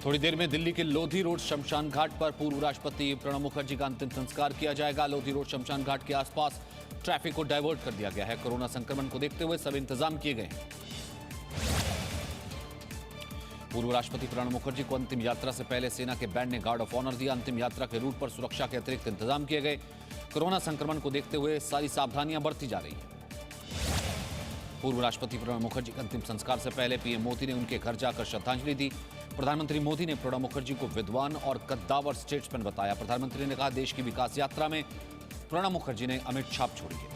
थोड़ी देर में दिल्ली के लोधी रोड शमशान घाट पर पूर्व राष्ट्रपति प्रणब मुखर्जी का अंतिम संस्कार किया जाएगा। लोधी रोड शमशान घाट के आसपास ट्रैफिक को डायवर्ट कर दिया गया है। कोरोना संक्रमण को देखते हुए सभी इंतजाम किए गए हैं। पूर्व राष्ट्रपति प्रणब मुखर्जी को अंतिम यात्रा से पहले सेना के बैंड ने गार्ड ऑफ ऑनर दिया। अंतिम यात्रा के रूट पर सुरक्षा के अतिरिक्त इंतजाम किए गए। कोरोना संक्रमण को देखते हुए सारी सावधानियां बरती जा रही हैं। पूर्व राष्ट्रपति प्रणब मुखर्जी के अंतिम संस्कार से पहले पीएम मोदी ने उनके घर जाकर श्रद्धांजलि दी। प्रधानमंत्री मोदी ने प्रणब मुखर्जी को विद्वान और कद्दावर स्टेट्समैन बताया। प्रधानमंत्री ने कहा, देश की विकास यात्रा में प्रणब मुखर्जी ने अमिट छाप छोड़ी है।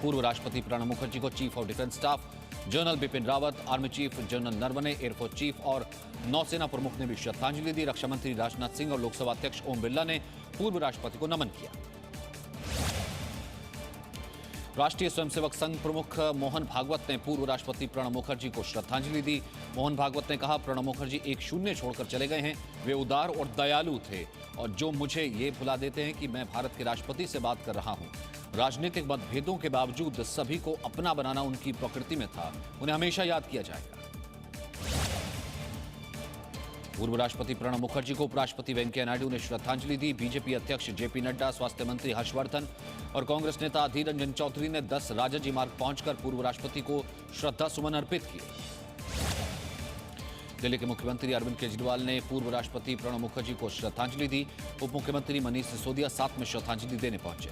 पूर्व राष्ट्रपति प्रणब मुखर्जी को chief of defence staff general Bipin Rawat, army chief general Naravane, air force chief और नौसेना प्रमुख ने भी श्रद्धांजलि दी। रक्षा मंत्री राजनाथ सिंह और लोकसभा अध्यक्ष ओम बिरला ने पूर्व राष्ट्रपति को नमन किया। राष्ट्रीय स्वयंसेवक संघ प्रमुख मोहन भागवत ने पूर्व राष्ट्रपति प्रणब मुखर्जी को श्रद्धांजलि दी। मोहन भागवत ने कहा, प्रणब मुखर्जी एक शून्य छोड़कर चले गए हैं। वे उदार और दयालु थे और जो मुझे ये भुला देते हैं कि मैं भारत के राष्ट्रपति से बात कर रहा हूं। राजनीतिक मतभेदों के बावजूद सभी को अपना बनाना उनकी प्रकृति में था। उन्हें हमेशा याद किया जाएगा। पूर्व राष्ट्रपति प्रणब मुखर्जी को उपराष्ट्रपति वेंकैया नायडू ने श्रद्धांजलि दी। बीजेपी अध्यक्ष जेपी नड्डा, स्वास्थ्य मंत्री हर्षवर्धन और कांग्रेस नेता अधीर रंजन चौधरी ने 10 राजाजी मार्ग पहुंचकर पूर्व राष्ट्रपति को श्रद्धा सुमन अर्पित किए। दिल्ली के मुख्यमंत्री अरविंद केजरीवाल ने पूर्व राष्ट्रपति प्रणब मुखर्जी को श्रद्धांजलि दी। उप मुख्यमंत्री मनीष सिसोदिया साथ में श्रद्धांजलि देने पहुंचे।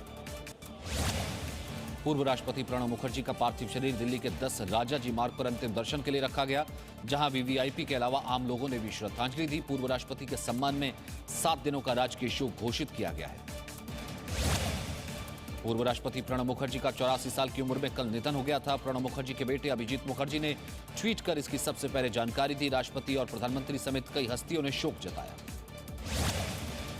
पूर्व राष्ट्रपति प्रणब मुखर्जी का पार्थिव शरीर दिल्ली के 10 राजाजी मार्ग पर अंतिम दर्शन के लिए रखा गया, जहां वीवीआईपी के अलावा आम लोगों ने भी श्रद्धांजलि दी। पूर्व राष्ट्रपति के सम्मान में 7 दिनों का राजकीय शोक घोषित किया गया है। पूर्व राष्ट्रपति प्रणब मुखर्जी का 84 साल की उम्र में कल निधन हो गया था। प्रणब मुखर्जी के बेटे अभिजीत मुखर्जी ने ट्वीट कर इसकी सबसे पहले जानकारी दी। राष्ट्रपति और प्रधानमंत्री समेत कई हस्तियों ने शोक जताया।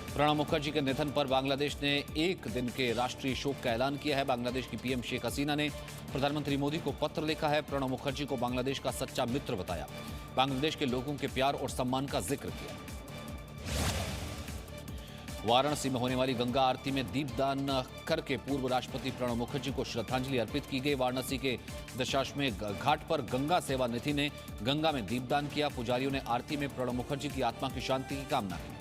प्रणब मुखर्जी के निधन पर बांग्लादेश ने एक दिन के राष्ट्रीय शोक का ऐलान किया है। बांग्लादेश की पीएम शेख हसीना ने प्रधानमंत्री मोदी को पत्र लिखा है। प्रणब मुखर्जी को बांग्लादेश का सच्चा मित्र बताया। बांग्लादेश के लोगों के प्यार और सम्मान का जिक्र किया। वाराणसी में होने वाली गंगा आरती में दीपदान करके पूर्व राष्ट्रपति प्रणब मुखर्जी को श्रद्धांजलि अर्पित की गई। वाराणसी के दशाश्वमेध घाट पर गंगा सेवा निधि ने गंगा में दीपदान किया। पुजारियों ने आरती में प्रणब मुखर्जी की आत्मा की शांति की कामना की।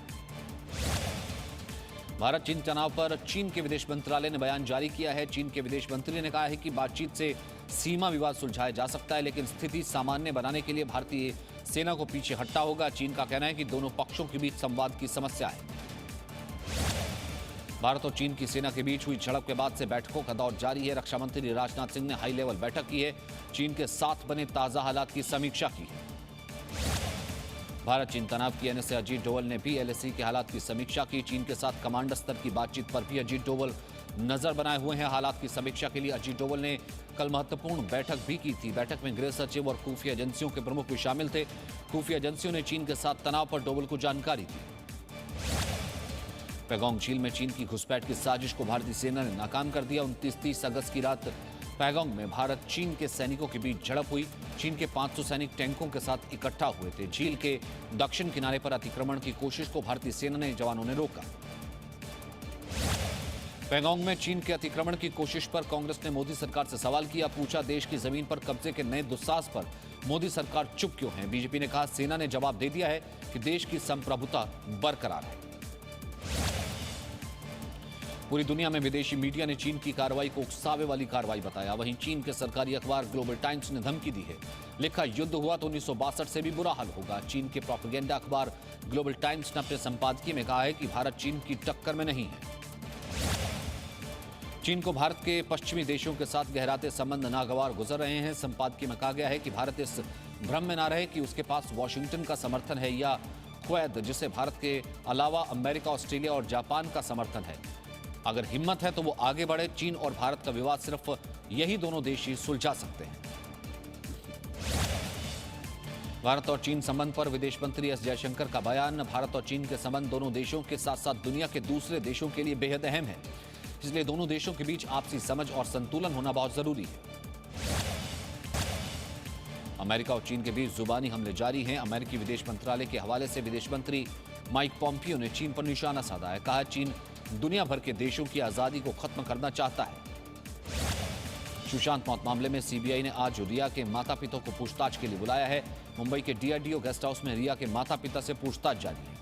भारत चीन तनाव पर चीन के विदेश मंत्रालय ने बयान जारी किया है। चीन के विदेश मंत्री ने कहा है कि बातचीत से सीमा विवाद सुलझाया जा सकता है, लेकिन स्थिति सामान्य बनाने के लिए भारतीय सेना को पीछे हटना होगा। चीन का कहना है कि दोनों पक्षों के बीच संवाद की समस्या है। भारत और चीन की सेना के बीच हुई झड़प के बाद से बैठकों का दौर जारी है। रक्षा मंत्री राजनाथ सिंह ने हाई लेवल बैठक की है। चीन के साथ बने ताजा हालात की समीक्षा की है। भारत चीन तनाव की एनएसए अजीत डोवल ने भी एलएसी के हालात की समीक्षा की। चीन के साथ कमांडर स्तर की बातचीत पर भी अजीत डोवल नजर बनाए हुए हैं। हालात की समीक्षा के लिए अजीत डोवल ने कल महत्वपूर्ण बैठक भी की थी। बैठक में गृह सचिव और खुफिया एजेंसियों के प्रमुख भी शामिल थे। खुफिया एजेंसियों ने चीन के साथ तनाव पर डोवल को जानकारी दी। पैगोंग झील में चीन की घुसपैठ की साजिश को भारतीय सेना ने नाकाम कर दिया। 29-30 अगस्त की रात पैगोंग में भारत चीन के सैनिकों के बीच झड़प हुई। चीन के 500 सैनिक टैंकों के साथ इकट्ठा हुए थे। झील के दक्षिण किनारे पर अतिक्रमण की कोशिश को भारतीय सेना ने जवानों ने रोका। पैगोंग में चीन के अतिक्रमण की कोशिश पर कांग्रेस ने मोदी सरकार से सवाल किया। पूछा, देश की जमीन पर कब्जे के नए दुस्साहस पर मोदी सरकार चुप क्यों है? बीजेपी ने कहा, सेना ने जवाब दे दिया है कि देश की संप्रभुता बरकरार है। पूरी दुनिया में विदेशी मीडिया ने चीन की कार्रवाई को उकसावे वाली कार्रवाई बताया। वहीं चीन के सरकारी अखबार ग्लोबल टाइम्स ने धमकी दी है। लिखा, युद्ध हुआ तो 1962 से भी बुरा हाल होगा। चीन के प्रोपेगेंडा अखबार ग्लोबल टाइम्स ने अपने संपादकीय में कहा है कि भारत चीन की टक्कर में नहीं है। चीन को भारत के पश्चिमी देशों के साथ गहराते संबंध नागवार गुजर रहे हैं। संपादकीय में कहा गया है कि भारत इस भ्रम में ना रहे कि उसके पास वॉशिंगटन का समर्थन है या क्वैत, जिसे भारत के अलावा अमेरिका, ऑस्ट्रेलिया और जापान का समर्थन है। अगर हिम्मत है तो वो आगे बढ़े। चीन और भारत का विवाद सिर्फ यही दोनों देश ही सुलझा सकते हैं। भारत और चीन संबंध पर विदेश मंत्री एस जयशंकर का बयान। भारत और चीन के संबंध दोनों देशों के साथ साथ दुनिया के दूसरे देशों के लिए बेहद अहम है, इसलिए दोनों देशों के बीच आपसी समझ और संतुलन होना बहुत जरूरी है। अमेरिका और चीन के बीच जुबानी हमले जारी हैं। अमेरिकी विदेश मंत्रालय के हवाले से विदेश मंत्री माइक पॉम्पियो ने चीन पर निशाना साधा है। कहा, चीन दुनिया भर के देशों की आजादी को खत्म करना चाहता है। सुशांत मौत मामले में सीबीआई ने आज रिया के माता पिता को पूछताछ के लिए बुलाया है। मुंबई के डीआरडीओ गेस्ट हाउस में रिया के माता पिता से पूछताछ जारी है।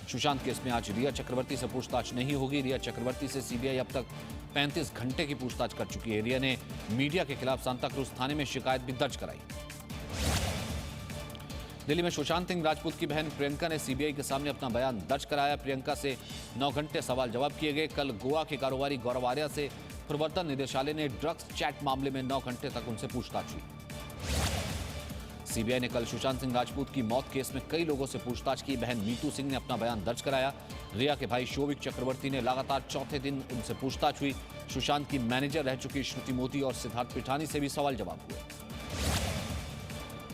सुशांत केस में आज रिया चक्रवर्ती से पूछताछ नहीं होगी। रिया चक्रवर्ती से सीबीआई अब तक 35 घंटे की पूछताछ कर चुकी है। रिया ने मीडिया के खिलाफ सांता क्रूज थाने में शिकायत भी दर्ज कराई। दिल्ली में सुशांत सिंह राजपूत की बहन प्रियंका ने सीबीआई के सामने अपना बयान दर्ज कराया। प्रियंका से 9 घंटे सवाल जवाब किए गए। कल गोवा के कारोबारी गौरव आर्या से प्रवर्तन निदेशालय ने ड्रग्स चैट मामले में 9 घंटे तक उनसे पूछताछ हुई। सीबीआई ने कल सुशांत सिंह राजपूत की मौत केस में कई लोगों से पूछताछ की। बहन मीतू सिंह ने अपना बयान दर्ज कराया। रिया के भाई शोभिक चक्रवर्ती ने लगातार चौथे दिन उनसे पूछताछ हुई। सुशांत की मैनेजर रह चुकी श्रुति मोदी और सिद्धार्थ पिठानी से भी सवाल जवाब हुए।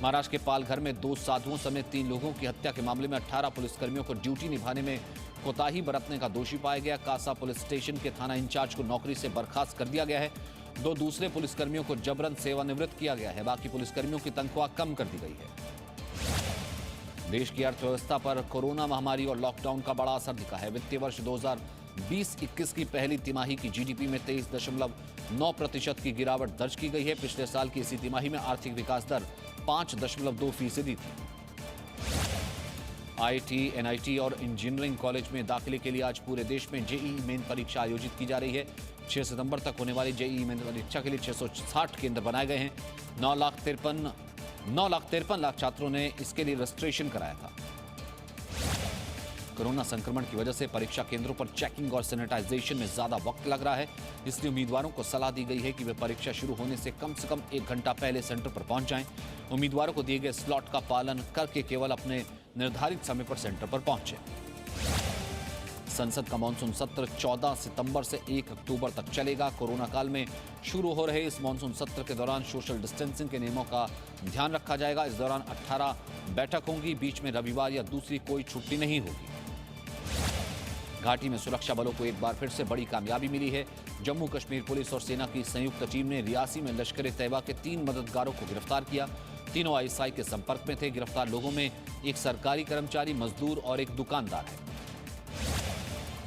महाराष्ट्र के पालघर में 2 साधुओं समेत 3 लोगों की हत्या के मामले में 18 पुलिसकर्मियों को ड्यूटी निभाने में कोताही बरतने का दोषी पाया गया। कासा पुलिस स्टेशन के थाना इंचार्ज को नौकरी से बर्खास्त कर दिया गया है। 2 दूसरे पुलिसकर्मियों को जबरन सेवानिवृत्त किया गया है। बाकी पुलिसकर्मियों की तनख्वाह कम कर दी गई है। देश की अर्थव्यवस्था पर कोरोना महामारी और लॉकडाउन का बड़ा असर दिखा है। वित्तीय वर्ष 2020-21 की पहली तिमाही की जीडीपी में 23.9% की गिरावट दर्ज की गई है। पिछले साल की इसी तिमाही में आर्थिक विकास दर 5.2% थी। आईआईटी, एनआईटी और इंजीनियरिंग कॉलेज में दाखिले के लिए आज पूरे देश में जेईई मेन परीक्षा आयोजित की जा रही है। 6 सितंबर तक होने वाली जेईई मेन परीक्षा के लिए 660 केंद्र बनाए गए हैं। 9,53 लाख छात्रों ने इसके लिए रजिस्ट्रेशन कराया था। कोरोना संक्रमण की वजह से परीक्षा केंद्रों पर चेकिंग और सैनिटाइजेशन में ज्यादा वक्त लग रहा है। इसलिए उम्मीदवारों को सलाह दी गई है कि वे परीक्षा शुरू होने से कम 1 घंटा पहले सेंटर पर पहुंच जाएं। उम्मीदवारों को दिए गए स्लॉट का पालन करके केवल अपने निर्धारित समय पर सेंटर पर पहुंचे। संसद का मानसून सत्र 14 सितंबर से 1 अक्टूबर तक चलेगा। कोरोना काल में शुरू हो रहे इस मानसून सत्र के दौरान सोशल डिस्टेंसिंग के नियमों का ध्यान रखा जाएगा। इस दौरान 18 बैठक होंगी। बीच में रविवार या दूसरी कोई छुट्टी नहीं होगी। घाटी में सुरक्षा बलों को एक बार फिर से बड़ी कामयाबी मिली है। जम्मू कश्मीर पुलिस और सेना की संयुक्त टीम ने रियासी में लश्कर ए तैयबा के 3 मददगारों को गिरफ्तार किया। तीनों आईएसआई के संपर्क में थे। गिरफ्तार लोगों में एक सरकारी कर्मचारी, मजदूर और एक दुकानदार है।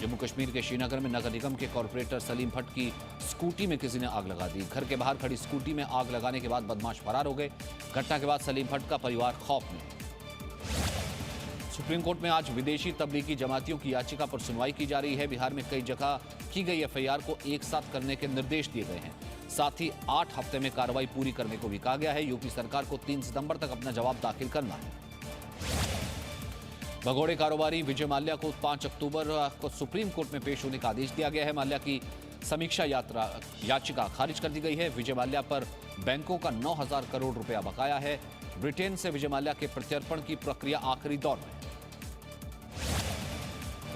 जम्मू कश्मीर के श्रीनगर में नगर निगम के कॉर्पोरेटर सलीम भट्ट की स्कूटी में किसी ने आग लगा दी। घर के बाहर खड़ी स्कूटी में आग लगाने के बाद बदमाश फरार हो गए। घटना के बाद सलीम भट्ट का परिवार खौफ में है। सुप्रीम कोर्ट में आज विदेशी तबलीगी जमातियों की याचिका पर सुनवाई की जा रही है। बिहार में कई जगह की गई एफआईआर को एक साथ करने के निर्देश दिए गए हैं। साथ ही 8 हफ्ते में कार्रवाई पूरी करने को भी कहा गया है। यूपी सरकार को 3 सितंबर तक अपना जवाब दाखिल करना है। भगोड़े कारोबारी विजय माल्या को 5 अक्टूबर को सुप्रीम कोर्ट में पेश होने का आदेश दिया गया है। माल्या की समीक्षा याचिका खारिज कर दी गई है। विजय माल्या पर बैंकों का 9,000 करोड़ रुपया बकाया है। ब्रिटेन से विजय माल्या के प्रत्यर्पण की प्रक्रिया आखिरी दौर में।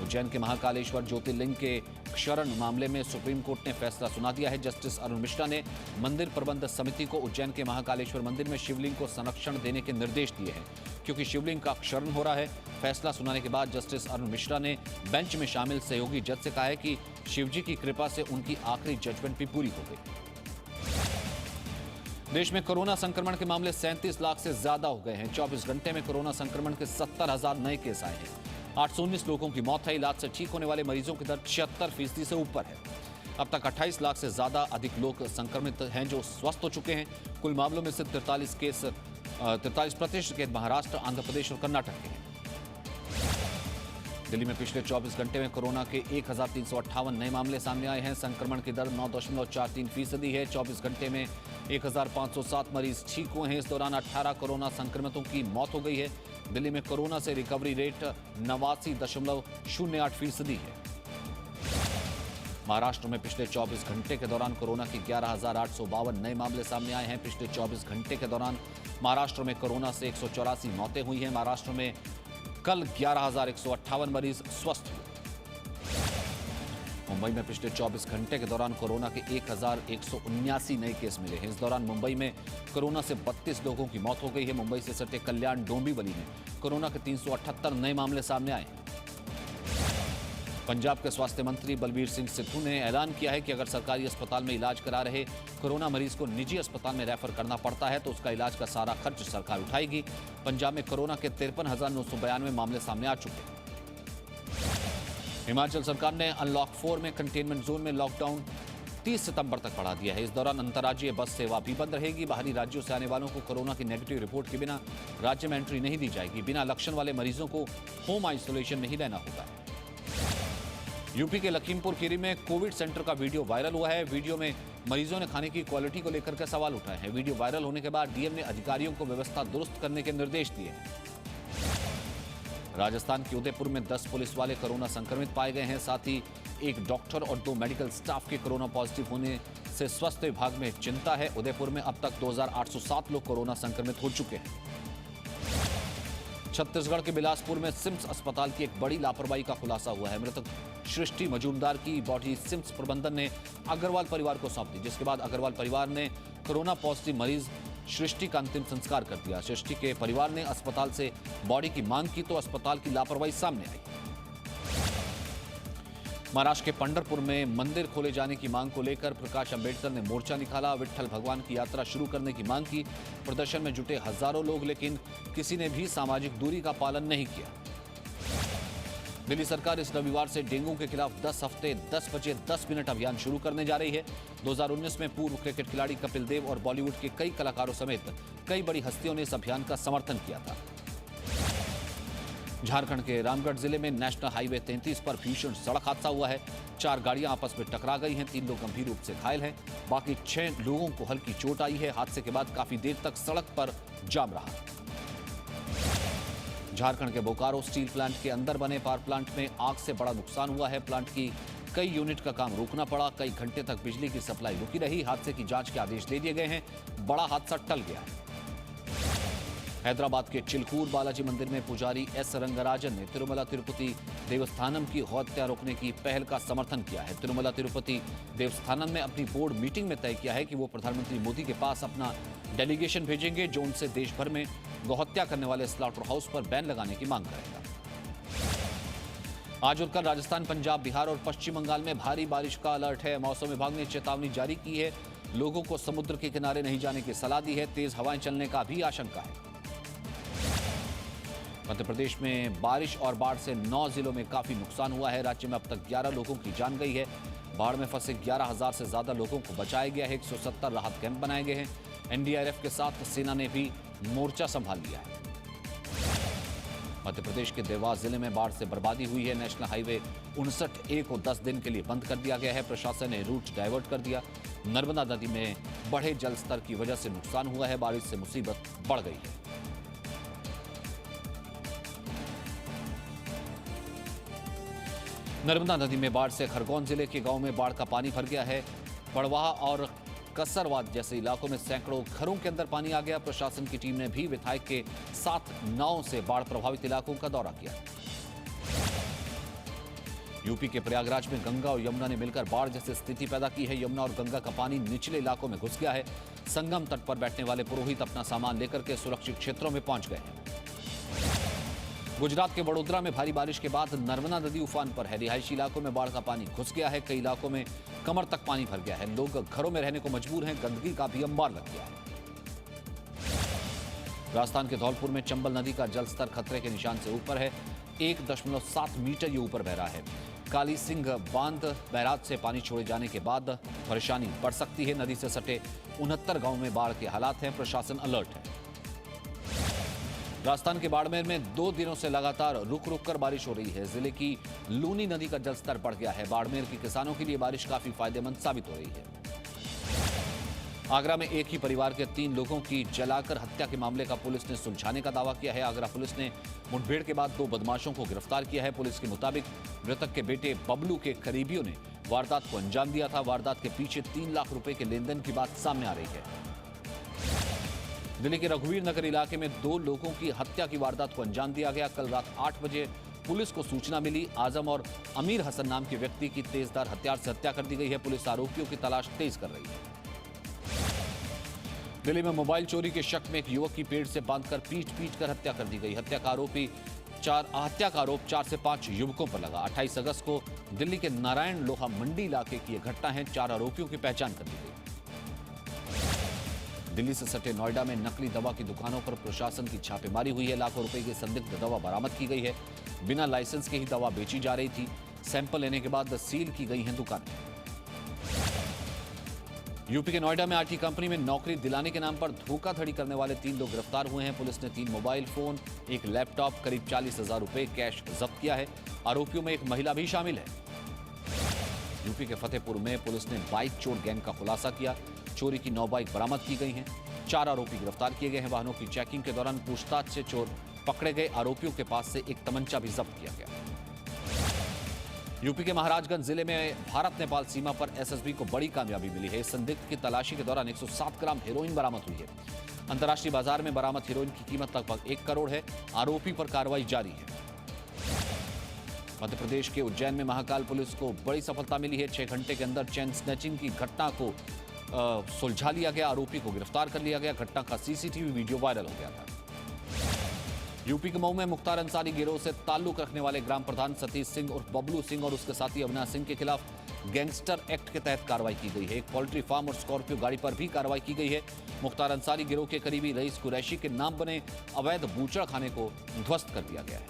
उज्जैन के महाकालेश्वर ज्योतिर्लिंग के क्षरण मामले में सुप्रीम कोर्ट ने फैसला सुना दिया है। जस्टिस अरुण मिश्रा ने मंदिर प्रबंध समिति को उज्जैन के महाकालेश्वर मंदिर में शिवलिंग को संरक्षण देने के निर्देश दिए हैं, क्योंकि शिवलिंग का क्षरण हो रहा है। फैसला सुनाने के बाद जस्टिस अरुण मिश्रा ने बेंच में शामिल सहयोगी जज से कहा है कि शिवजी की कृपा से उनकी आखिरी जजमेंट भी पूरी हो गई। देश में कोरोना संक्रमण के मामले 37 लाख से ज्यादा हो गए हैं। 24 घंटे में कोरोना संक्रमण के 70,000 नए केस आए हैं। 819 लोगों की मौत है। इलाज से ठीक होने वाले मरीजों की दर 76% से ऊपर है। अब तक 28 लाख से ज्यादा अधिक लोग संक्रमित हैं जो स्वस्थ हो चुके हैं। कुल मामलों में से 43% के महाराष्ट्र, आंध्र प्रदेश और कर्नाटक के हैं। दिल्ली में पिछले 24 घंटे में कोरोना के 1,358 नए मामले सामने आए हैं। संक्रमण की दर 9.43% है। 24 घंटे में 1,507 मरीज ठीक हुए हैं। इस दौरान 18 कोरोना संक्रमितों की मौत हो गई है। दिल्ली में कोरोना से रिकवरी रेट 89.08% है। महाराष्ट्र में पिछले 24 घंटे के दौरान कोरोना के 11,852 नए मामले सामने आए हैं। पिछले 24 घंटे के दौरान महाराष्ट्र में कोरोना से 184 मौतें हुई हैं। महाराष्ट्र में कल 11,158 मरीज स्वस्थ हुए। मुंबई में पिछले 24 घंटे के दौरान कोरोना के 1,179 नए केस मिले हैं। इस दौरान मुंबई में कोरोना से 32 लोगों की मौत हो गई है। मुंबई से सटे कल्याण डोंबिवली में कोरोना के 378 नए मामले सामने आए हैं। पंजाब के स्वास्थ्य मंत्री बलबीर सिंह सिद्धू ने ऐलान किया है कि अगर सरकारी अस्पताल में इलाज करा रहे कोरोना मरीज को निजी अस्पताल में रेफर करना पड़ता है तो उसका इलाज का सारा खर्च सरकार उठाएगी। पंजाब में कोरोना के 53,992 मामले सामने आ चुके हैं। हिमाचल सरकार ने अनलॉक 4 में कंटेनमेंट जोन में लॉकडाउन 30 सितंबर तक बढ़ा दिया है। इस दौरान अंतर्राज्यीय बस सेवा भी बंद रहेगी। बाहरी राज्यों से आने वालों को कोरोना की नेगेटिव रिपोर्ट के बिना राज्य में एंट्री नहीं दी जाएगी। बिना लक्षण वाले मरीजों को होम आइसोलेशन नहीं रहना होगा। यूपी के लखीमपुर खीरी में कोविड सेंटर का वीडियो वायरल हुआ है। वीडियो में मरीजों ने खाने की क्वालिटी को लेकर के सवाल उठाए हैं। वीडियो वायरल होने के बाद डीएम ने अधिकारियों को व्यवस्था दुरुस्त करने के निर्देश दिए हैं। राजस्थान के उदयपुर में 10 पुलिस वाले कोरोना संक्रमित पाए गए हैं। साथ ही एक डॉक्टर और 2 मेडिकल स्टाफ के कोरोना पॉजिटिव होने से स्वास्थ्य विभाग में चिंता है। उदयपुर में अब तक 2807 लोग कोरोना संक्रमित हो चुके हैं। छत्तीसगढ़ के बिलासपुर में सिम्स अस्पताल की एक बड़ी लापरवाही का खुलासा हुआ है। मृतक सृष्टि मजूमदार की बॉडी सिम्स प्रबंधन ने अग्रवाल परिवार को सौंप दी, जिसके बाद अग्रवाल परिवार ने कोरोना पॉजिटिव मरीज सृष्टि का अंतिम संस्कार कर दिया। सृष्टि के परिवार ने अस्पताल से बॉडी की मांग की तो अस्पताल की लापरवाही सामने आई। महाराष्ट्र के पंढरपुर में मंदिर खोले जाने की मांग को लेकर प्रकाश अंबेडकर ने मोर्चा निकाला। विट्ठल भगवान की यात्रा शुरू करने की मांग की। प्रदर्शन में जुटे हजारों लोग, लेकिन किसी ने भी सामाजिक दूरी का पालन नहीं किया। दिल्ली सरकार इस रविवार से डेंगू के खिलाफ 10 हफ्ते 10 बजे 10 मिनट अभियान शुरू करने जा रही है। 2019 में पूर्व क्रिकेट खिलाड़ी कपिल देव और बॉलीवुड के कई कलाकारों समेत कई बड़ी हस्तियों ने इस अभियान का समर्थन किया था। झारखंड के रामगढ़ जिले में नेशनल हाईवे 33 पर भीषण सड़क हादसा हुआ है। 4 गाड़ियां आपस में टकरा गई हैं। 3 लोग गंभीर रूप से घायल हैं। बाकी 6 लोगों को हल्की चोट आई है। हादसे के बाद काफी देर तक सड़क पर जाम रहा। झारखंड के बोकारो स्टील प्लांट के अंदर बने पावर प्लांट में आग से बड़ा नुकसान हुआ है। प्लांट की कई यूनिट का काम रोकना पड़ा। कई घंटे तक बिजली की सप्लाई रुकी रही। हादसे की जांच के आदेश दे दिए गए हैं। बड़ा हादसा टल गया है। हैदराबाद के चिलकूर बालाजी मंदिर में पुजारी एस रंगराजन ने तिरुमला तिरुपति देवस्थानम की हत्या रोकने की पहल का समर्थन किया है। तिरुमला तिरुपति देवस्थानम में अपनी बोर्ड मीटिंग में तय किया है कि वो प्रधानमंत्री मोदी के पास अपना डेलीगेशन भेजेंगे, जो उनसे देश भर में गौहत्या करने वाले स्लॉटर हाउस पर बैन लगाने की मांग करेगा। आज और कल राजस्थान, पंजाब, बिहार और पश्चिम बंगाल में भारी बारिश का अलर्ट है। मौसम विभाग ने चेतावनी जारी की है। लोगों को समुद्र के किनारे नहीं जाने की सलाह दी है। तेज हवाएं चलने का भी आशंका है। मध्य प्रदेश में बारिश और बाढ़ से 9 जिलों में काफी नुकसान हुआ है। राज्य में अब तक 11 लोगों की जान गई है। बाढ़ में फंसे 11,000 से ज्यादा लोगों को बचाया गया है। 170 राहत कैंप बनाए गए हैं। एनडीआरएफ के साथ सेना ने भी मोर्चा संभाल लिया है। मध्य प्रदेश के देवास जिले में बाढ़ से बर्बादी हुई है। नेशनल हाईवे 59A को 10 दिन के लिए बंद कर दिया गया है। प्रशासन ने रूट डाइवर्ट कर दिया। नर्मदा नदी में बढ़े जल स्तर की वजह से नुकसान हुआ है। बारिश से मुसीबत बढ़ गई है। नर्मदा नदी में बाढ़ से खरगोन जिले के गांव में बाढ़ का पानी भर गया है। पड़वाहा और कसरवाद जैसे इलाकों में सैकड़ों घरों के अंदर पानी आ गया। प्रशासन की टीम ने भी विधायक के साथ नाव से बाढ़ प्रभावित इलाकों का दौरा किया। यूपी के प्रयागराज में गंगा और यमुना ने मिलकर बाढ़ जैसी स्थिति पैदा की है। यमुना और गंगा का पानी निचले इलाकों में घुस गया है। संगम तट पर बैठने वाले पुरोहित अपना सामान लेकर के सुरक्षित क्षेत्रों में पहुंच गए हैं। गुजरात के वडोदरा में भारी बारिश के बाद नर्मदा नदी उफान पर है। रिहायशी इलाकों में बाढ़ का पानी घुस गया है। कई इलाकों में कमर तक पानी भर गया है। लोग घरों में रहने को मजबूर हैं। गंदगी का भी अंबार लग गया है। राजस्थान के धौलपुर में चंबल नदी का जलस्तर खतरे के निशान से ऊपर है। 1.7 मीटर ये ऊपर बह रहा है। काली सिंह बांध बैराज से पानी छोड़े जाने के बाद परेशानी बढ़ सकती है। नदी से सटे 69 गांव में बाढ़ के हालात हैं। प्रशासन अलर्ट है। राजस्थान के बाड़मेर में 2 दिनों से लगातार रुक रुक कर बारिश हो रही है। जिले की लूनी नदी का जलस्तर बढ़ गया है। बाड़मेर के किसानों के लिए बारिश काफी फायदेमंद साबित हो रही है। आगरा में एक ही परिवार के 3 लोगों की जलाकर हत्या के मामले का पुलिस ने सुलझाने का दावा किया है। आगरा पुलिस ने मुठभेड़ के बाद 2 बदमाशों को गिरफ्तार किया है। पुलिस के मुताबिक मृतक के बेटे बबलू के करीबियों ने वारदात को अंजाम दिया था। वारदात के पीछे 3 लाख रुपए के लेनदेन की बात सामने आ रही है। दिल्ली के रघुवीर नगर इलाके में 2 लोगों की हत्या की वारदात को अंजाम दिया गया। कल रात 8 बजे पुलिस को सूचना मिली। आजम और अमीर हसन नाम के व्यक्ति की तेजधार हथियार से हत्या कर दी गई है। पुलिस आरोपियों की तलाश तेज कर रही है। दिल्ली में मोबाइल चोरी के शक में एक युवक की पेड़ से बांधकर पीट कर हत्या कर दी गई। हत्या का आरोप 4 से 5 युवकों पर लगा। 28 अगस्त को दिल्ली के नारायण लोहा मंडी इलाके की यह घटना है। 4 आरोपियों की पहचान कर दी गई। दिल्ली से सटे नोएडा में नकली दवा की दुकानों पर प्रशासन की छापेमारी हुई है। लाखों रुपए की संदिग्ध दवा बरामद की गई है। बिना लाइसेंस के ही दवा बेची जा रही थी। सैंपल लेने के बाद सील की गई हैं दुकानें। यूपी के नोएडा में आईटी कंपनी में नौकरी दिलाने के नाम पर धोखाधड़ी करने वाले 3 लोग गिरफ्तार हुए हैं। पुलिस ने 3 मोबाइल फोन, एक लैपटॉप, करीब 40,000 रुपए कैश जब्त किया है। आरोपियों में एक महिला भी शामिल है। यूपी के फतेहपुर में पुलिस ने बाइक चोर गैंग का खुलासा किया। चोरी की 9 बाइक बरामद की गई हैं। 4 आरोपी गिरफ्तार किए गए हैं। वाहनों की चेकिंग के दौरान पूछताछ से चोर पकड़े गए। आरोपियों के पास से एक तमंचा भी जब्त किया गया। यूपी के महाराजगंज जिले में भारत नेपाल सीमा पर एसएसबी को बड़ी कामयाबी मिली है। इस संदिग्ध की तलाशी के दौरान 107 ग्राम हेरोइन बरामद हुई है। अंतर्राष्ट्रीय बाजार में बरामद हेरोइन की कीमत लगभग 1 करोड़ है। आरोपी पर कार्रवाई जारी है। मध्य प्रदेश के उज्जैन में महाकाल पुलिस को बड़ी सफलता मिली है। 6 घंटे के अंदर चेन स्नैचिंग की घटना को सुलझा लिया गया। आरोपी को गिरफ्तार कर लिया गया। घटना का सीसीटीवी वीडियो वायरल हो गया था। यूपी के मऊ में मुख्तार अंसारी गिरोह से ताल्लुक रखने वाले ग्राम प्रधान सतीश सिंह और बबलू सिंह और उसके साथी अविनाश सिंह के खिलाफ गैंगस्टर एक्ट के तहत कार्रवाई की गई है। एक पोल्ट्री फार्म और स्कॉर्पियो गाड़ी पर भी कार्रवाई की गई है। मुख्तार अंसारी गिरोह के करीबी रईस कुरैशी के नाम बने अवैध बूचड़ खाने को ध्वस्त कर दिया गया है।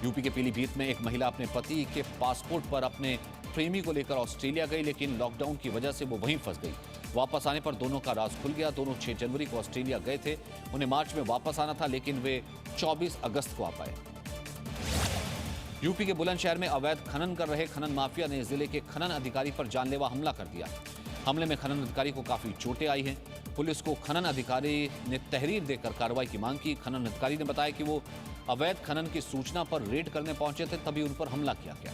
यूपी के पीलीभीत में एक महिला अपने पति के पासपोर्ट पर अपने प्रेमी को लेकर ऑस्ट्रेलिया गई, लेकिन लॉकडाउन की वजह से वो वहीं फंस गई। वापस आने पर दोनों का राज खुल गया। दोनों 6 जनवरी को ऑस्ट्रेलिया गए थे। उन्हें मार्च में वापस आना था, लेकिन वे 24 अगस्त को आ पाए। यूपी के बुलंदशहर में अवैध खनन कर रहे खनन माफिया ने जिले के खनन अधिकारी पर जानलेवा हमला कर दिया। हमले में खनन अधिकारी को काफी चोटें आई हैं। पुलिस को खनन अधिकारी ने तहरीर देकर कार्रवाई की मांग की। खनन अधिकारी ने बताया कि वो अवैध खनन की सूचना पर रेड करने पहुंचे थे, तभी उन पर हमला किया गया।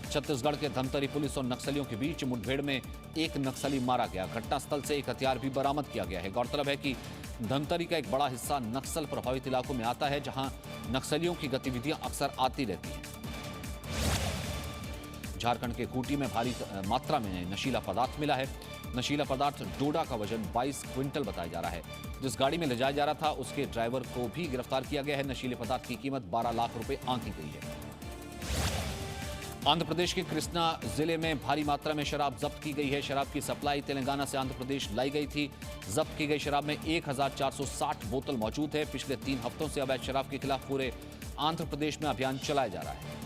छत्तीसगढ़ के धमतरी पुलिस और नक्सलियों के बीच मुठभेड़ में एक नक्सली मारा गया। घटनास्थल से एक हथियार भी बरामद किया गया है। गौरतलब है कि धमतरी का एक बड़ा हिस्सा नक्सल प्रभावित इलाकों में आता है, जहां नक्सलियों की गतिविधियां अक्सर आती रहती हैं। झारखंड के खूंटी में भारी मात्रा में नशीला पदार्थ मिला है। नशीला पदार्थ डोडा का वजन 22 क्विंटल बताया जा रहा है। जिस गाड़ी में ले जाया जा रहा था उसके ड्राइवर को भी गिरफ्तार किया गया है। नशीले पदार्थ की कीमत 12 लाख रुपए आंकी गई है। आंध्र प्रदेश के कृष्णा जिले में भारी मात्रा में शराब जब्त की गई है। शराब की सप्लाई तेलंगाना से आंध्र प्रदेश लाई गई थी। जब्त की गई शराब में 1460 बोतल मौजूद है। पिछले 3 हफ्तों से अवैध शराब के खिलाफ पूरे आंध्र प्रदेश में अभियान चलाया जा रहा है।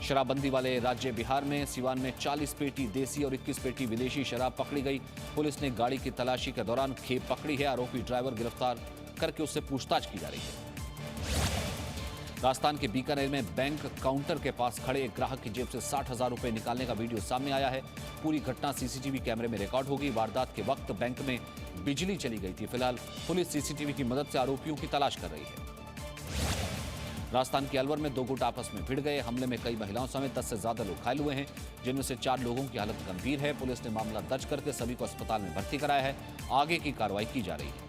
शराबबंदी वाले राज्य बिहार में सिवान में 40 पेटी देसी और 21 पेटी विदेशी शराब पकड़ी गई। पुलिस ने गाड़ी की तलाशी के दौरान खेप पकड़ी है। आरोपी ड्राइवर गिरफ्तार करके उससे पूछताछ की जा रही है। राजस्थान के बीकानेर में बैंक काउंटर के पास खड़े एक ग्राहक की जेब से 60,000 रुपए निकालने का वीडियो सामने आया है। पूरी घटना सीसीटीवी कैमरे में रिकॉर्ड होगी। वारदात के वक्त बैंक में बिजली चली गई थी। फिलहाल पुलिस सीसीटीवी की मदद से आरोपियों की तलाश कर रही है। राजस्थान के अलवर में 2 गुट आपस में भिड़ गए। हमले में कई महिलाओं समेत 10 से ज्यादा लोग घायल हुए हैं, जिनमें से 4 लोगों की हालत गंभीर है। पुलिस ने मामला दर्ज करके सभी को अस्पताल में भर्ती कराया है। आगे की कार्रवाई की जा रही है।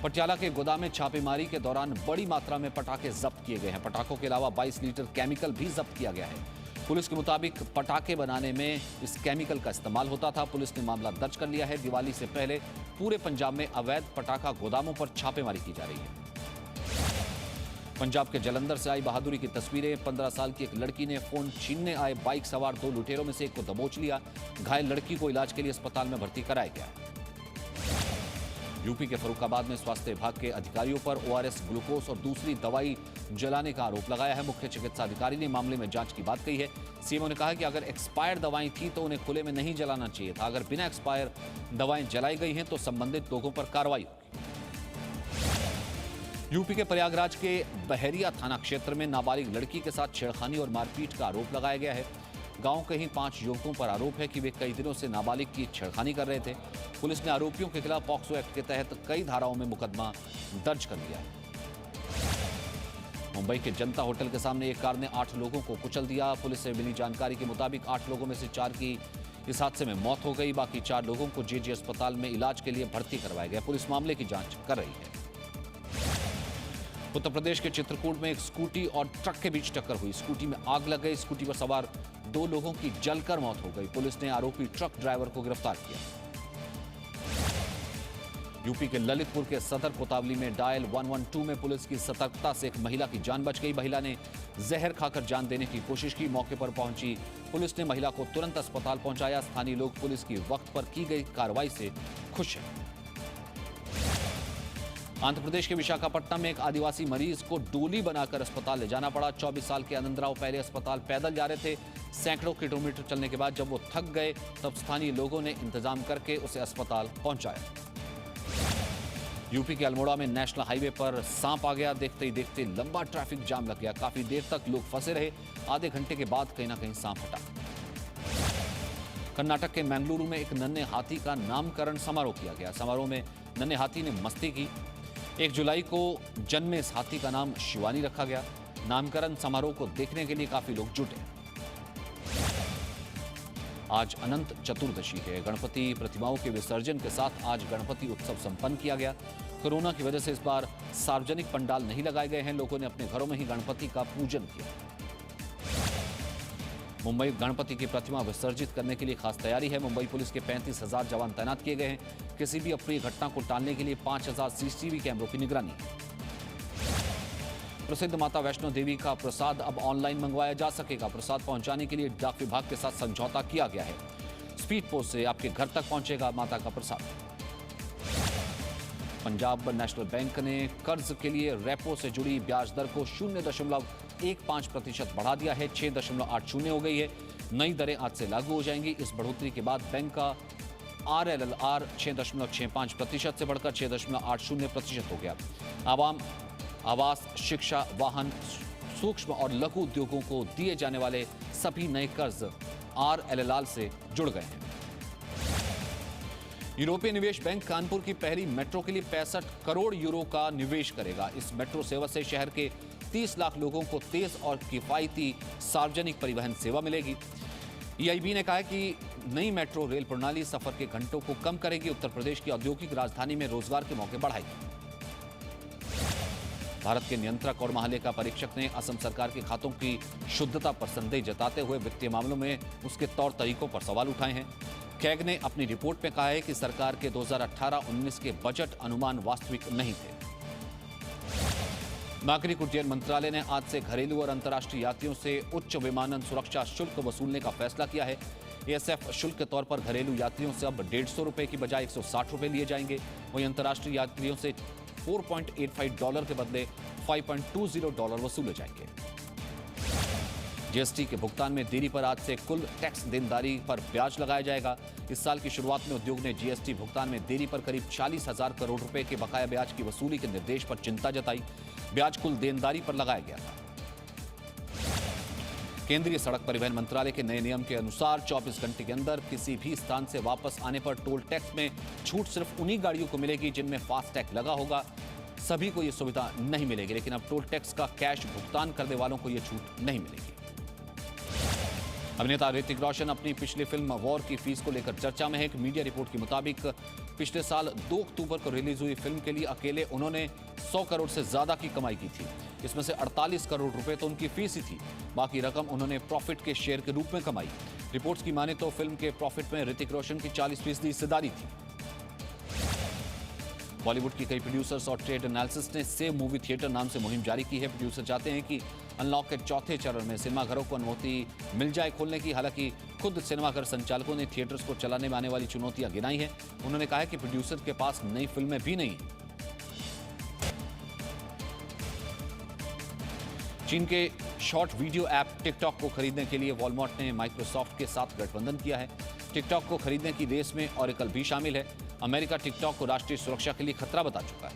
पटियाला के गोदाम में छापेमारी के दौरान बड़ी मात्रा में पटाखे जब्त किए गए हैं। पटाखों के अलावा 22 लीटर केमिकल भी जब्त किया गया है। पुलिस के मुताबिक पटाखे बनाने में इस केमिकल का इस्तेमाल होता था। पुलिस ने मामला दर्ज कर लिया है। दिवाली से पहले पूरे पंजाब में अवैध पटाखा गोदामों पर छापेमारी की जा रही है। पंजाब के जलंधर से आई बहादुरी की तस्वीरें। 15 साल की एक लड़की ने फोन छीनने आए बाइक सवार 2 लुटेरों में से एक को दबोच लिया। घायल लड़की को इलाज के लिए अस्पताल में भर्ती कराया गया। यूपी के फरुखाबाद में स्वास्थ्य विभाग के अधिकारियों पर ओआरएस, ग्लूकोज और दूसरी दवाई जलाने का आरोप लगाया है। मुख्य चिकित्सा अधिकारी ने मामले में जांच की बात कही है। सीएमओ ने कहा कि अगर एक्सपायर्ड दवाएं थी तो उन्हें खुले में नहीं जलाना चाहिए था। अगर बिना एक्सपायर दवाएं जलाई गई हैं तो संबंधित लोगों पर कार्रवाई होगी। यूपी के प्रयागराज के बहरिया थाना क्षेत्र में नाबालिग लड़की के साथ छेड़खानी और मारपीट का आरोप लगाया गया है। गांव के ही 5 युवकों पर आरोप है कि वे कई दिनों से नाबालिग की छेड़खानी कर रहे थे। पुलिस ने आरोपियों के खिलाफ पॉक्सो एक्ट के तहत कई धाराओं में मुकदमा दर्ज कर लिया है। मुंबई के जनता होटल के सामने एक कार ने 8 लोगों को कुचल दिया। पुलिस से मिली जानकारी के मुताबिक 8 लोगों में से 4 की इस हादसे में मौत हो गई। बाकी 4 लोगों को जेजे अस्पताल में इलाज के लिए भर्ती करवाया गया। पुलिस मामले की जांच कर रही है। उत्तर प्रदेश के चित्रकूट में एक स्कूटी और ट्रक के बीच टक्कर हुई। स्कूटी में आग लग गई। स्कूटी पर सवार 2 लोगों की जलकर मौत हो गई। पुलिस ने आरोपी ट्रक ड्राइवर को गिरफ्तार किया। यूपी के ललितपुर के सदर कोतावली में डायल 112 में पुलिस की सतर्कता से एक महिला की जान बच गई। महिला ने जहर खाकर जान देने की कोशिश की। मौके पर पहुंची पुलिस ने महिला को तुरंत अस्पताल पहुंचाया। स्थानीय लोग पुलिस की वक्त पर की गई कार्रवाई से खुश हैं। आंध्र प्रदेश के विशाखापट्टनम में एक आदिवासी मरीज को डोली बनाकर अस्पताल ले जाना पड़ा। 24 साल के आनंदराव पहले अस्पताल पैदल जा रहे थे। सैकड़ों किलोमीटर चलने के बाद जब वो थक गए तब स्थानीय लोगों ने इंतजाम करके उसे अस्पताल पहुंचाया। यूपी के अल्मोड़ा में नेशनल हाईवे पर सांप आ गया। देखते ही देखते लंबा ट्रैफिक जाम लग गया। काफी देर तक लोग फंसे रहे। आधे घंटे के बाद कहीं ना कहीं सांप हटा। कर्नाटक के मंगलुरु में एक नन्हे हाथी का नामकरण समारोह किया गया। समारोह में नन्हे हाथी ने मस्ती की। 1 जुलाई को जन्मे इस हाथी का नाम शिवानी रखा गया। नामकरण समारोह को देखने के लिए काफी लोग जुटे। आज अनंत चतुर्दशी है। गणपति प्रतिमाओं के विसर्जन के साथ आज गणपति उत्सव संपन्न किया गया। कोरोना की वजह से इस बार सार्वजनिक पंडाल नहीं लगाए गए हैं। लोगों ने अपने घरों में ही गणपति का पूजन किया। मुंबई गणपति की प्रतिमा विसर्जित करने के लिए खास तैयारी है। मुंबई पुलिस के 35,000 जवान तैनात किए गए हैं। किसी भी अप्रिय घटना को टालने के लिए 5,000 सीसीटीवी कैमरों की निगरानी। प्रसिद्ध माता वैष्णो देवी का प्रसाद अब ऑनलाइन मंगवाया जा सकेगा। प्रसाद पहुंचाने के लिए डाक विभाग के साथ समझौता किया गया है। स्पीड पोस्ट से आपके घर तक पहुंचेगा माता का प्रसाद। पंजाब नेशनल बैंक ने कर्ज के लिए रेपो से जुड़ी ब्याज दर को 0.15% बढ़ा दिया है। 6.80 हो गई है। नई दरें आज से लागू हो जाएंगी। इस बढ़ोतरी के बाद बैंक का RLLR 6.65% से बढ़कर 6.80% हो गया। आवास, शिक्षा, वाहन, सूक्ष्म और लघु उद्योगों को दिए जाने वाले सभी नए कर्ज RLLR से जुड़ गए हैं। यूरोपीय निवेश बैंक कानपुर की पहली मेट्रो के लिए 65 करोड़ यूरो का निवेश करेगा। इस मेट्रो सेवा से शहर के 30 लाख लोगों को तेज और किफायती सार्वजनिक परिवहन सेवा मिलेगी। EIB ने कहा है कि नई मेट्रो रेल प्रणाली सफर के घंटों को कम करेगी। उत्तर प्रदेश की औद्योगिक राजधानी में रोजगार के मौके बढ़ाएगी। भारत के नियंत्रक और महालेखा परीक्षक ने असम सरकार के खातों की शुद्धता पर संदेह जताते हुए वित्तीय मामलों में उसके तौर तरीकों पर सवाल उठाए हैं। कैग ने अपनी रिपोर्ट में कहा है कि सरकार के 2018-19 के बजट अनुमान वास्तविक नहीं थे। नागरिक उड्डयन मंत्रालय ने आज से घरेलू और अंतर्राष्ट्रीय यात्रियों से उच्च विमानन सुरक्षा शुल्क वसूलने का फैसला किया है। ASF शुल्क के तौर पर घरेलू यात्रियों से अब 150 रुपए की बजाय 160 रुपए लिए जाएंगे। वहीं अंतर्राष्ट्रीय यात्रियों से $4.85 के बदले $5.20 वसूले जाएंगे। GST के भुगतान में देरी पर आज से कुल टैक्स देनदारी पर ब्याज लगाया जाएगा। इस साल की शुरुआत में उद्योग ने GST भुगतान में देरी पर करीब 40,000 करोड़ रुपए के बकाया ब्याज की वसूली के निर्देश पर चिंता जताई। ब्याज कुल देनदारी पर लगाया गया था। केंद्रीय सड़क परिवहन मंत्रालय के नए नियम के अनुसार 24 घंटे के अंदर किसी भी स्थान से वापस आने पर टोल टैक्स में छूट सिर्फ उन्हीं गाड़ियों को मिलेगी जिनमें फास्टैग लगा होगा। सभी को यह सुविधा नहीं मिलेगी, लेकिन अब टोल टैक्स का कैश भुगतान करने वालों को यह छूट नहीं मिलेगी। अभिनेता ऋतिक रोशन अपनी पिछली फिल्म वॉर की फीस को लेकर चर्चा में है। एक मीडिया रिपोर्ट के मुताबिक पिछले साल 2 अक्टूबर को रिलीज हुई फिल्म के लिए अकेले उन्होंने 100 करोड़ से ज्यादा की कमाई की थी। इसमें से 48 करोड़ रुपए तो उनकी फीस ही थी। बाकी रकम उन्होंने प्रॉफिट के शेयर के रूप में कमाई। रिपोर्ट्स की माने तो फिल्म के प्रॉफिट में ऋतिक रोशन की 40% हिस्सेदारी थी। बॉलीवुड की कई प्रोड्यूसर्स और ट्रेड एनालिसिस्ट ने सेव मूवी थिएटर नाम से मुहिम जारी की है। प्रोड्यूसर चाहते हैं कि अनलॉक के चौथे चरण में सिनेमाघरों को अनुमति मिल जाए खोलने की। हालांकि खुद सिनेमाघर संचालकों ने थिएटर्स को चलाने में आने वाली चुनौतियां गिनाई हैं। उन्होंने कहा है कि प्रोड्यूसर के पास नई फिल्में भी नहीं। चीन के शॉर्ट वीडियो ऐप टिकटॉक को खरीदने के लिए वॉलमार्ट ने माइक्रोसॉफ्ट के साथ गठबंधन किया है। टिकटॉक को खरीदने की रेस में ऑरेकल भी शामिल है। अमेरिका टिकटॉक को राष्ट्रीय सुरक्षा के लिए खतरा बता चुका है।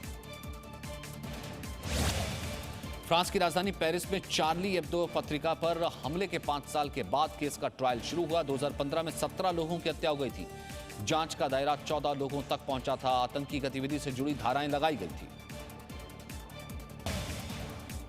फ्रांस की राजधानी पेरिस में चार्ली एब्दो पत्रिका पर हमले के 5 साल के बाद केस का ट्रायल शुरू हुआ। 2015 में 17 लोगों की हत्या हो गई थी। जांच का दायरा 14 लोगों तक पहुंचा था। आतंकी गतिविधि से जुड़ी धाराएं लगाई गई थी।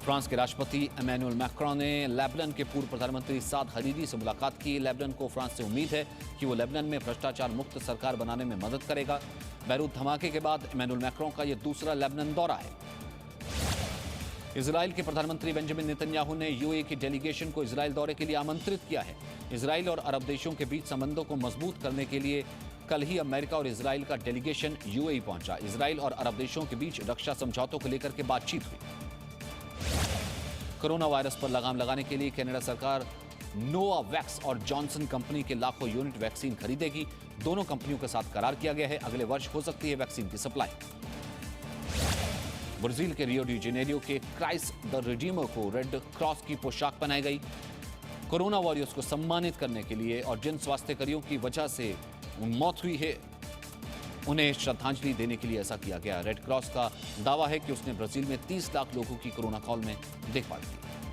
फ्रांस के राष्ट्रपति इमैनुअल मैक्रों ने लेबनान के पूर्व प्रधानमंत्री साद हरीरी से मुलाकात की। लेबनान को फ्रांस से उम्मीद है कि वो लेबनान में भ्रष्टाचार मुक्त सरकार बनाने में मदद करेगा। बैरूत धमाके के बाद इमैनुअल मैक्रों का यह दूसरा लेबनान दौरा है। इजराइल के प्रधानमंत्री बेंजामिन नेतन्याहू ने यूएई की डेलीगेशन को इजराइल दौरे के लिए आमंत्रित किया है। इजराइल और अरब देशों के बीच संबंधों को मजबूत करने के लिए कल ही अमेरिका और इजराइल का डेलीगेशन यूएई पहुंचा। इजराइल और अरब देशों के बीच रक्षा समझौतों को लेकर के बातचीत हुई। कोरोना वायरस पर लगाम लगाने के लिए कनाडा सरकार नोवावैक्स और जॉनसन कंपनी के लाखों यूनिट वैक्सीन खरीदेगी। दोनों कंपनियों के साथ करार किया गया है। अगले वर्ष हो सकती है वैक्सीन की सप्लाई। ब्राजील के रियो डी जेनेरियो के क्राइस्ट द रिडीमर को रेड क्रॉस की पोशाक पहनाई गई। कोरोना वॉरियर्स को सम्मानित करने के लिए और जिन स्वास्थ्यकर्मियों की वजह से मौत हुई है उन्हें श्रद्धांजलि देने के लिए ऐसा किया गया। रेड क्रॉस का दावा है कि उसने ब्राजील में 30 लाख लोगों की कोरोना काल में देखभाल की।